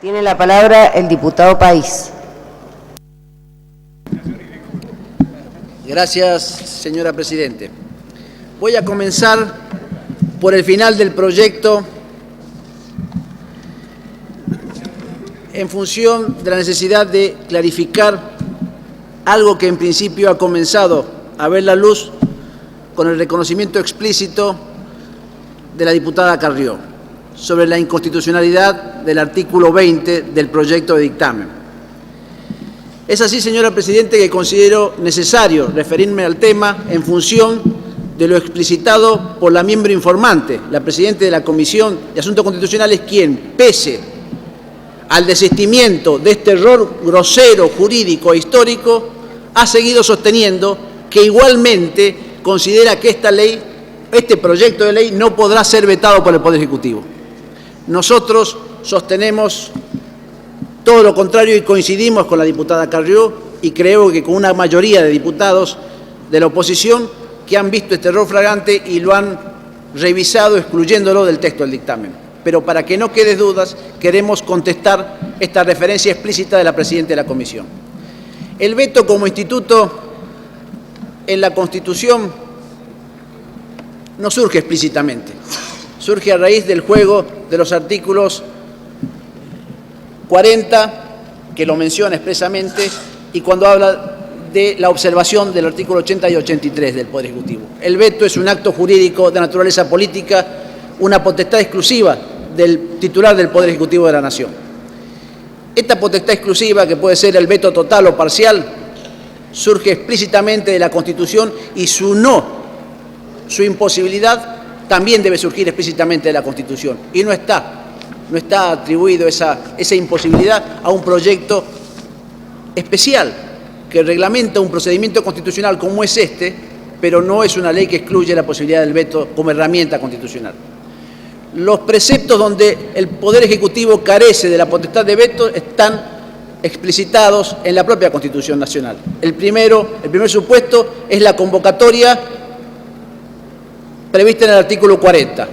Tiene la palabra el diputado País. Gracias, señora Presidente. Voy a comenzar por el final del proyecto en función de la necesidad de clarificar algo que en principio ha comenzado a ver la luz con el reconocimiento explícito de la diputada Carrió sobre la inconstitucionalidad del artículo 20 del proyecto de dictamen. Es así, señora Presidente, que considero necesario referirme al tema en función de lo explicitado por la miembro informante, la Presidenta de la Comisión de Asuntos Constitucionales, quien, pese al desistimiento de este error grosero, jurídico e histórico, ha seguido sosteniendo que igualmente considera que este proyecto de ley no podrá ser vetado por el Poder Ejecutivo. Nosotros sostenemos todo lo contrario y coincidimos con la diputada Carrió y creo que con una mayoría de diputados de la oposición que han visto este error flagrante y lo han revisado excluyéndolo del texto del dictamen. Pero para que no quede dudas, queremos contestar esta referencia explícita de la Presidenta de la Comisión. El veto como instituto en la Constitución no surge explícitamente, surge a raíz del juego de los artículos 40, que lo menciona expresamente, y cuando habla de la observación del artículo 80 y 83 del Poder Ejecutivo. El veto es un acto jurídico de naturaleza política, una potestad exclusiva del titular del Poder Ejecutivo de la Nación. Esta potestad exclusiva, que puede ser el veto total o parcial, surge explícitamente de la Constitución y su imposibilidad también debe surgir explícitamente de la Constitución. Y no está atribuido esa imposibilidad a un proyecto especial que reglamenta un procedimiento constitucional como es este, pero no es una ley que excluye la posibilidad del veto como herramienta constitucional. Los preceptos donde el Poder Ejecutivo carece de la potestad de veto están explicitados en la propia Constitución Nacional. El primer supuesto es la convocatoria prevista en el artículo 40.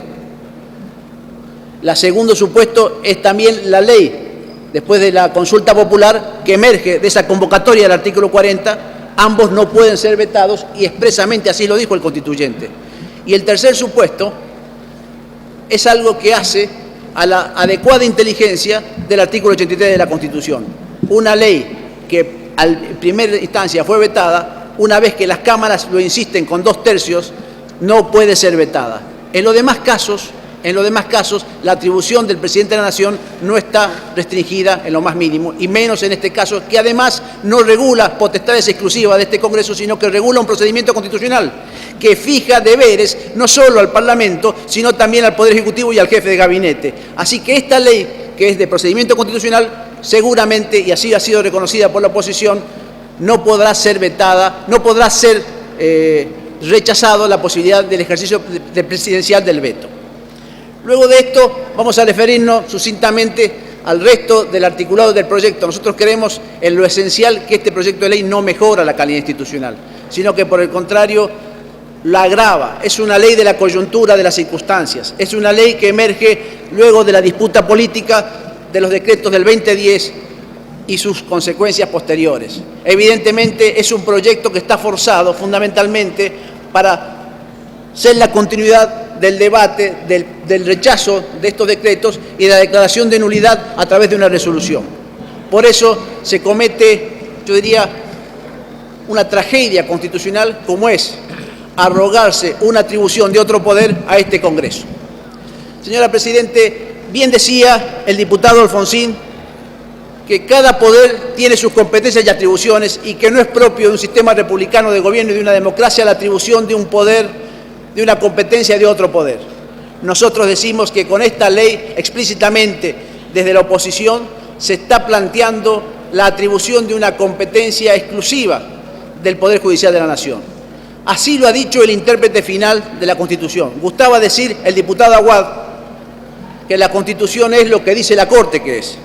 El segundo supuesto es también la ley, después de la consulta popular, que emerge de esa convocatoria del artículo 40, ambos no pueden ser vetados y expresamente así lo dijo el constituyente. Y el tercer supuesto es algo que hace a la adecuada inteligencia del artículo 83 de la Constitución. Una ley que en primera instancia fue vetada, una vez que las cámaras lo insisten con 2/3, no puede ser vetada. En los demás casos, la atribución del Presidente de la Nación no está restringida en lo más mínimo, y menos en este caso, que además no regula potestades exclusivas de este Congreso, sino que regula un procedimiento constitucional que fija deberes no solo al Parlamento, sino también al Poder Ejecutivo y al jefe de gabinete. Así que esta ley, que es de procedimiento constitucional, seguramente, y así ha sido reconocida por la oposición, no podrá ser vetada, no podrá ser rechazado la posibilidad del ejercicio presidencial del veto. Luego de esto vamos a referirnos sucintamente al resto del articulado del proyecto. Nosotros creemos en lo esencial que este proyecto de ley no mejora la calidad institucional, sino que por el contrario la agrava. Es una ley de la coyuntura de las circunstancias, es una ley que emerge luego de la disputa política de los decretos del 2010 y sus consecuencias posteriores. Evidentemente es un proyecto que está forzado fundamentalmente para ser la continuidad del debate, del rechazo de estos decretos y de la declaración de nulidad a través de una resolución. Por eso se comete, yo diría, una tragedia constitucional como es arrogarse una atribución de otro poder a este Congreso. Señora Presidente, bien decía el diputado Alfonsín que cada poder tiene sus competencias y atribuciones y que no es propio de un sistema republicano de gobierno y de una democracia la atribución de un poder, de una competencia de otro poder. Nosotros decimos que con esta ley, explícitamente desde la oposición, se está planteando la atribución de una competencia exclusiva del Poder Judicial de la Nación. Así lo ha dicho el intérprete final de la Constitución. Gustaba decir el diputado Aguad que la Constitución es lo que dice la Corte que es.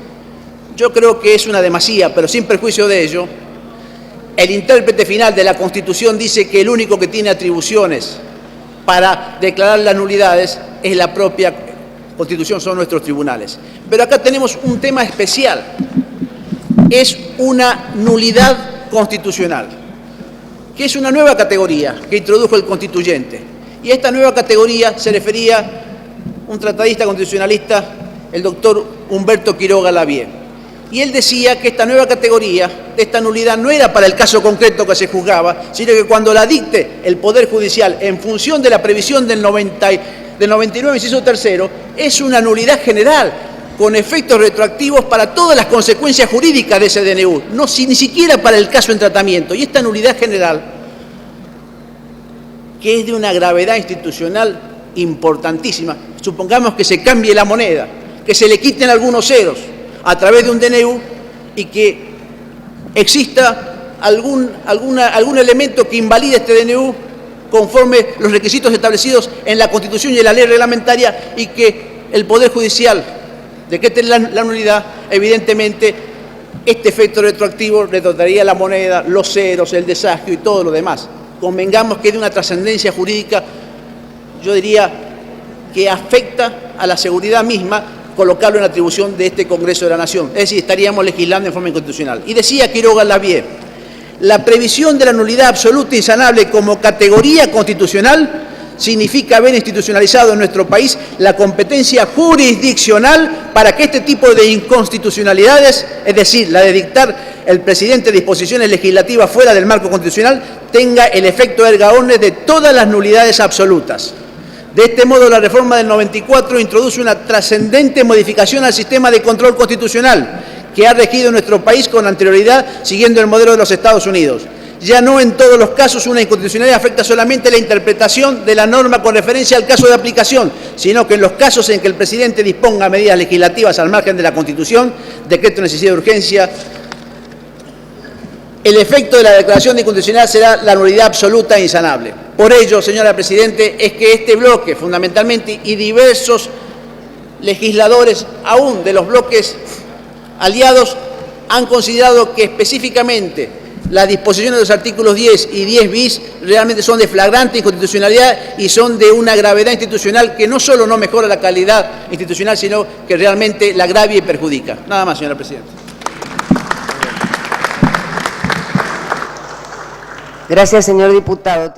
Yo creo que es una demasía, pero sin perjuicio de ello, el intérprete final de la Constitución dice que el único que tiene atribuciones para declarar las nulidades es la propia Constitución son nuestros tribunales. Pero acá tenemos un tema especial, es una nulidad constitucional, que es una nueva categoría que introdujo el constituyente. Y a esta nueva categoría se refería un tratadista constitucionalista, el doctor Humberto Quiroga Lavie. Y él decía que esta nueva categoría de esta nulidad no era para el caso concreto que se juzgaba, sino que cuando la dicte el Poder Judicial en función de la previsión del 99, inciso tercero, es una nulidad general, con efectos retroactivos para todas las consecuencias jurídicas de ese DNU, ni siquiera para el caso en tratamiento. Y esta nulidad general, que es de una gravedad institucional importantísima, supongamos que se cambie la moneda, que se le quiten algunos ceros a través de un DNU y que exista algún elemento que invalide este DNU conforme los requisitos establecidos en la Constitución y en la ley reglamentaria, y que el Poder Judicial decrete la nulidad, evidentemente este efecto retroactivo retrotraería la moneda, los ceros, el desastre y todo lo demás. Convengamos que es de una trascendencia jurídica, yo diría, que afecta a la seguridad misma colocarlo en atribución de este Congreso de la Nación. Es decir, estaríamos legislando en forma inconstitucional. Y decía Quiroga Lavie, la previsión de la nulidad absoluta e insanable como categoría constitucional significa haber institucionalizado en nuestro país la competencia jurisdiccional para que este tipo de inconstitucionalidades, es decir, la de dictar el presidente disposiciones legislativas fuera del marco constitucional, tenga el efecto erga omnes de todas las nulidades absolutas. De este modo, la reforma del 94 introduce una trascendente modificación al sistema de control constitucional que ha regido nuestro país con anterioridad, siguiendo el modelo de los Estados Unidos. Ya no en todos los casos una inconstitucionalidad afecta solamente la interpretación de la norma con referencia al caso de aplicación, sino que en los casos en que el presidente disponga medidas legislativas al margen de la Constitución, decreto de necesidad de urgencia, el efecto de la declaración de inconstitucionalidad será la nulidad absoluta e insanable. Por ello, señora Presidente, es que este bloque, fundamentalmente, y diversos legisladores, aún de los bloques aliados, han considerado que específicamente las disposiciones de los artículos 10 y 10 bis realmente son de flagrante inconstitucionalidad y son de una gravedad institucional que no solo no mejora la calidad institucional, sino que realmente la agravia y perjudica. Nada más, señora Presidenta. Gracias, señor diputado.